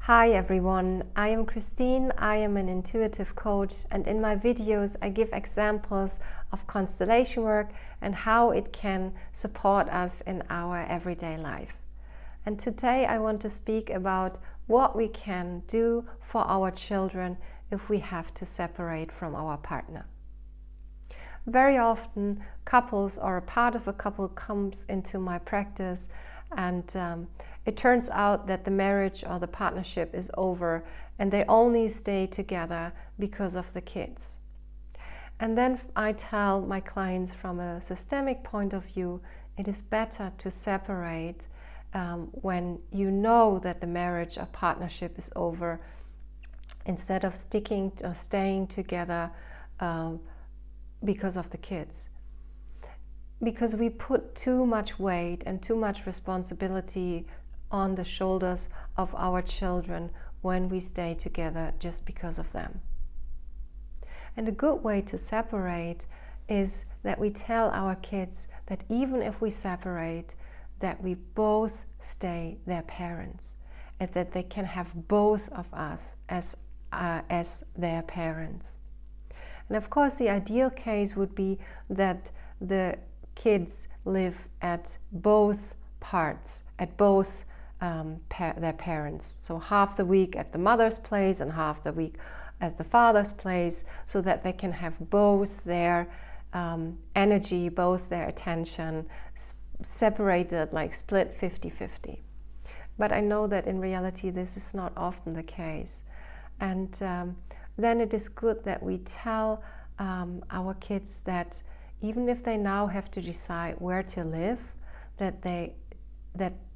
Hi everyone, I am Christine. I am an intuitive coach, and in my videos I give examples of constellation work and how it can support us in our everyday life. And today I want to speak about what we can do for our children if we have to separate from our partner. Very often couples or a part of a couple comes into my practice and it turns out that the marriage or the partnership is over and they only stay together because of the kids. And then I tell my clients from a systemic point of view, it is better to separate when you know that the marriage or partnership is over, instead of sticking or staying together because of the kids. Because we put too much weight and too much responsibility on the shoulders of our children when we stay together just because of them. And a good way to separate is that we tell our kids that even if we separate, that we both stay their parents, and that they can have both of us as their parents. And of course the ideal case would be that the kids live at both parts, at both their parents. So half the week at the mother's place and half the week at the father's place, so that they can have both their energy, both their attention separated, like split 50-50. But I know that in reality this is not often the case. And then it is good that we tell our kids that even if they now have to decide where to live, that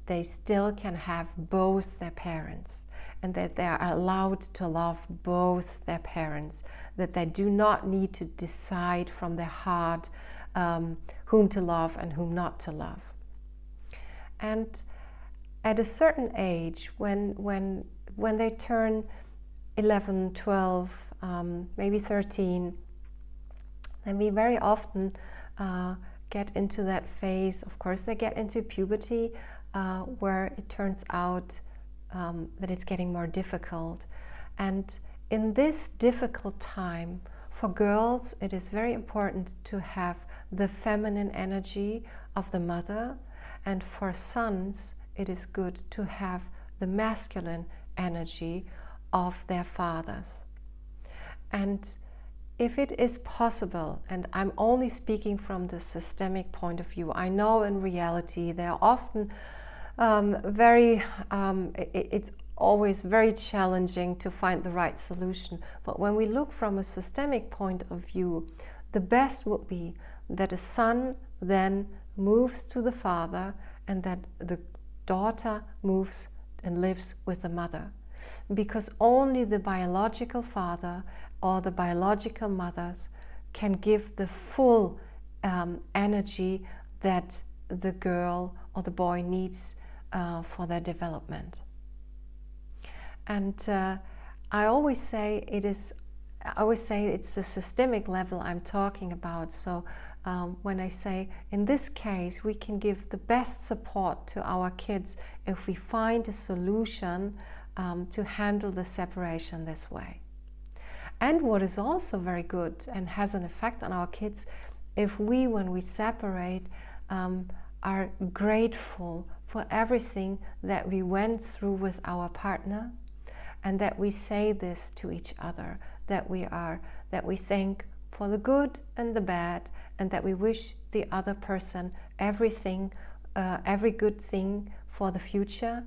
they still can have both their parents, and that they are allowed to love both their parents, that they do not need to decide from their heart whom to love and whom not to love. And at a certain age, when they turn 11, 12, maybe 13, then we very often get into that phase. Of course, they get into puberty, where it turns out that it's getting more difficult. And in this difficult time, for girls, it is very important to have the feminine energy of the mother, and for sons, it is good to have the masculine energy of their fathers. And if it is possible, and I'm only speaking from the systemic point of view, I know in reality they are often it's always very challenging to find the right solution. But when we look from a systemic point of view, the best would be that a son then moves to the father and that the daughter moves and lives with the mother. Because only the biological father or the biological mothers can give the full energy that the girl or the boy needs for their development. And I always say it's the systemic level I'm talking about. So when I say in this case we can give the best support to our kids if we find a solution to handle the separation this way. And what is also very good and has an effect on our kids, if we, when we separate, are grateful for everything that we went through with our partner, and that we say this to each other, that we thank for the good and the bad, and that we wish the other person everything, every good thing for the future,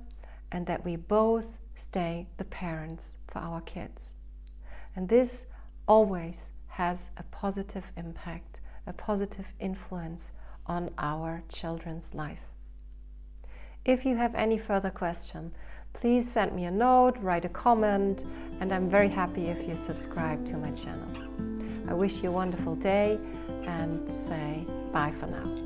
and that we both stay the parents for our kids. And this always has a positive impact, a positive influence on our children's life. If you have any further question, please send me a note, write a comment, and I'm very happy if you subscribe to my channel. I wish you a wonderful day and say bye for now.